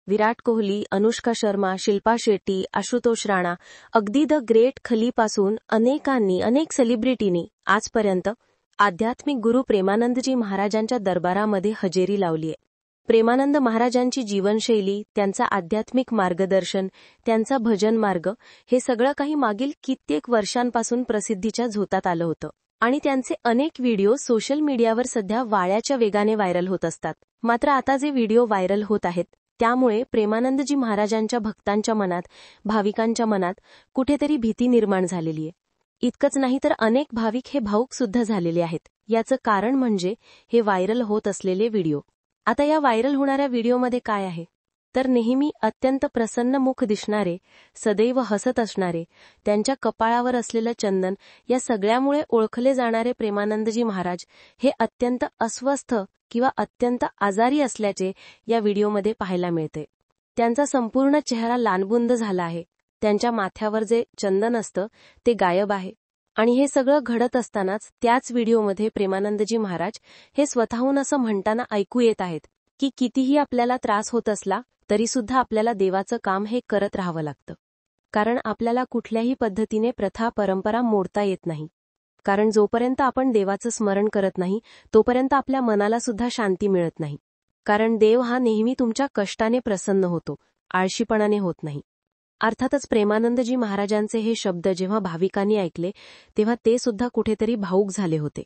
विराट कोहली, अनुष्का शर्मा, शिल्पा शेट्टी, आशुतोष राणा, अगदी the great खलीपासून अनेक सेलिब्रिटींनी आजपर्यंत आध्यात्मिक गुरु प्रेमानंदजी महाराजांच्या दरबारामध्ये हजेरी लावलीय. प्रेमानंद महाराजांची जीवनशैली, त्यांचा आध्यात्मिक मार्गदर्शन, त्यांचा भजन मार्ग हे सगळं काही मागील कित्येक वर्षांपासून प्रसिद्धीच्या झोतात आलं होतं आणि त्यांचे अनेक व्हिडिओ सोशल मीडियावर सध्या वाळ्याच्या वेगाने व्हायरल होत असतात. मात्र आता जे व्हिडिओ व्हायरल होत आहेत त्यामुळे प्रेमानंदजी महाराजांच्या भक्तांच्या मनात, भाविकांच्या मनात कुठेतरी भीती निर्माण झालेली आहे. इतकंच नाही तर अनेक भाविक हे भावुक सुद्धा झालेले आहेत. याचं कारण म्हणजे हे व्हायरल होत असलेले व्हिडिओ. आता या व्हायरल होणाऱ्या व्हिडिओमध्ये काय आहे तर नेहमी अत्यंत प्रसन्न मुख दिसणारे, सदैव हसत असणारे, त्यांच्या कपाळावर असलेलं चंदन या सगळ्यामुळे ओळखले जाणारे प्रेमानंदजी महाराज हे अत्यंत अस्वस्थ किंवा अत्यंत आजारी असल्याचे या व्हिडिओमध्ये पाहायला मिळते. त्यांचा संपूर्ण चेहरा लालबुंद झाला आहे. त्यांच्या माथ्यावर जे चंदन असतं ते गायब आहे. आणि हे सगळं घडत असतानाच त्याच व्हिडिओमध्ये प्रेमानंदजी महाराज हे स्वतःहून असं म्हणताना ऐकू येत आहेत की कितीही आपल्याला त्रास होत असला तरी सुद्धा आपल्याला देवाचं काम हे करत राहावं लागतं. कारण आपल्याला कुठल्याही पद्धतीने प्रथा परंपरा मोडता येत नाही. कारण जोपर्यंत आपण देवाचं स्मरण करत नाही तोपर्यंत आपल्या मनाला सुद्धा शांती मिळत नाही. कारण देव हा नेहमी तुमच्या कष्टाने प्रसन्न होतो, आळशीपणाने होत नाही. अर्थातच प्रेमानंदजी महाराजांचे हे शब्द जेव्हा भाविकांनी ऐकले तेव्हा ते सुद्धा कुठेतरी भावुक झाले होते.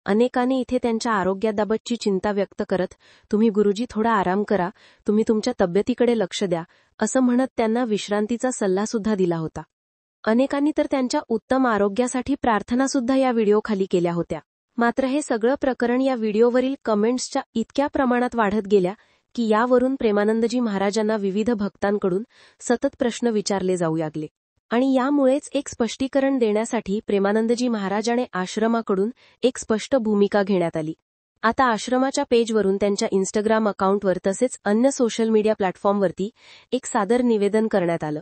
अनेकांनी इथे त्यांच्या आरोग्याबाबतची चिंता व्यक्त करत, तुम्ही गुरुजी थोडा आराम करा, तुम्ही तुमच्या तब्येतीकडे लक्ष द्या, असं म्हणत त्यांना विश्रांतीचा सल्ला सुद्धा दिला होता. अनेकांनी तर त्यांच्या उत्तम आरोग्यासाठी प्रार्थना सुद्धा या व्हिडिओखाली केल्या होत्या. मात्र हे सगळं प्रकरण या व्हिडिओवरील कमेंट्सच्या इतक्या प्रमाणात वाढत गेल्या की यावरून प्रेमानंदजी महाराजांना विविध भक्तांकडून सतत प्रश्न विचारले जाऊ लागले. आणि यामुळेच एक स्पष्टीकरण देण्यासाठी प्रेमानंदजी महाराज आणि आश्रमाकडून एक स्पष्ट भूमिका घेण्यात आली. आता आश्रमाच्या पेजवरून त्यांच्या इंस्टाग्राम अकाउंटवर तसेच अन्य सोशल मीडिया प्लॅटफॉर्मवरती एक सादर निवेदन करण्यात आलं.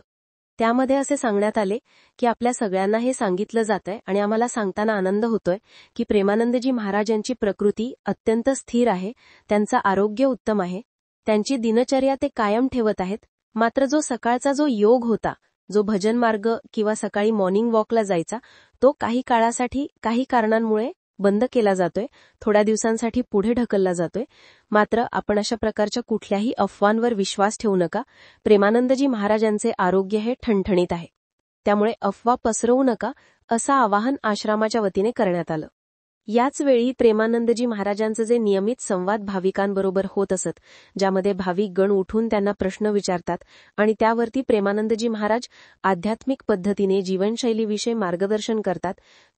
त्यामध्ये असे सांगण्यात आले की आपल्या सगळ्यांना हे सांगितलं जातंय आणि आम्हाला सांगताना आनंद होतोय की प्रेमानंदजी महाराज यांची प्रकृती अत्यंत स्थिर आहे, त्यांचं आरोग्य उत्तम आहे, त्यांची दिनचर्या ते कायम ठेवत आहेत. मात्र जो सकाळचा जो योग होता, जो भजन मार्ग किंवा सकाळी मॉर्निंग वॉकला जायचा, तो काही काळासाठी काही कारणांमुळे बंद केला जातोय, थोड्या दिवसांसाठी पुढे ढकलला जातोय. मात्र आपण अशा प्रकारच्या कुठल्याही अफवांवर विश्वास ठेवू नका. प्रेमानंदजी महाराजांचे आरोग्य हे ठणठणीत आहे. त्यामुळे अफवा पसरवू नका असं आवाहन आश्रमाच्या वतीने करण्यात आलं. याचवेळी प्रेमानंदजी महाराजांचे जे नियमित संवाद भाविकांबरोबर होत असत, ज्यामध्ये भाविक गण उठून त्यांना प्रश्न विचारतात आणि त्यावरती प्रेमानंदजी महाराज आध्यात्मिक पद्धतीने जीवनशैलीविषयी मार्गदर्शन करतात,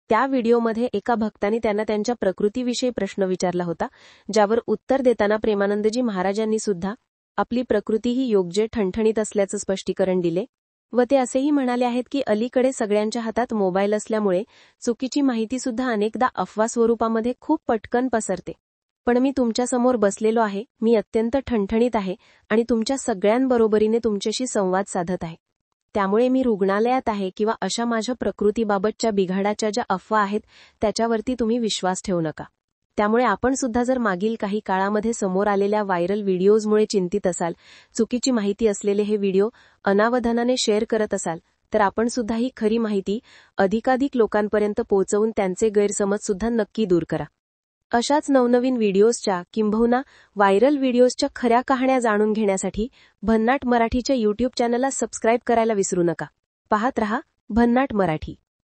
त्या व्हिडिओमध्ये एका भक्ताने त्यांना त्यांच्या प्रकृतीविषयी प्रश्न विचारला होता, ज्यावर उत्तर देताना प्रेमानंदजी महाराजांनी सुद्धा आपली प्रकृती ही योग्य ठणठणीत असल्याचं स्पष्टीकरण दिले. व ते असेही म्हणाले आहेत की अलीकडे सगळ्यांच्या हातात मोबाईल असल्यामुळे चुकीची माहिती सुद्धा अनेकदा अफवा स्वरूपामध्ये खूप पटकन पसरते. पण मी तुमच्यासमोर बसलेलो आहे, मी अत्यंत ठणठणीत आहे आणि तुमच्या सगळ्यांबरोबरीने तुमच्याशी संवाद साधत आहे. त्यामुळे मी रुग्णालयात आहे किंवा अशा माझ्या प्रकृतीबाबतच्या बिघाडाच्या ज्या अफवा आहेत त्याच्यावरती तुम्ही विश्वास ठेवू नका. त्यामुळे आपण सुद्धा जर मागील काही काळामध्ये समोर आलेल्या व्हायरल व्हिडिओजमुळे चिंतित असाल, चुकीची माहिती असलेले हे व्हिडिओ अनावधानाने शेअर करत असाल, तर आपण सुद्धा ही खरी माहिती अधिकाधिक लोकांपर्यंत पोहोचवून त्यांचे गैरसमज सुद्धा नक्की दूर करा. अशाच नवनवीन व्हिडिओजच्या किंबहुना व्हायरल व्हिडिओजच्या खऱ्या कहाण्या जाणून घेण्यासाठी भन्नाट मराठीच्या YouTube चॅनलला सबस्क्राईब करायला विसरू नका. पाहत रहा भन्नाट मराठी.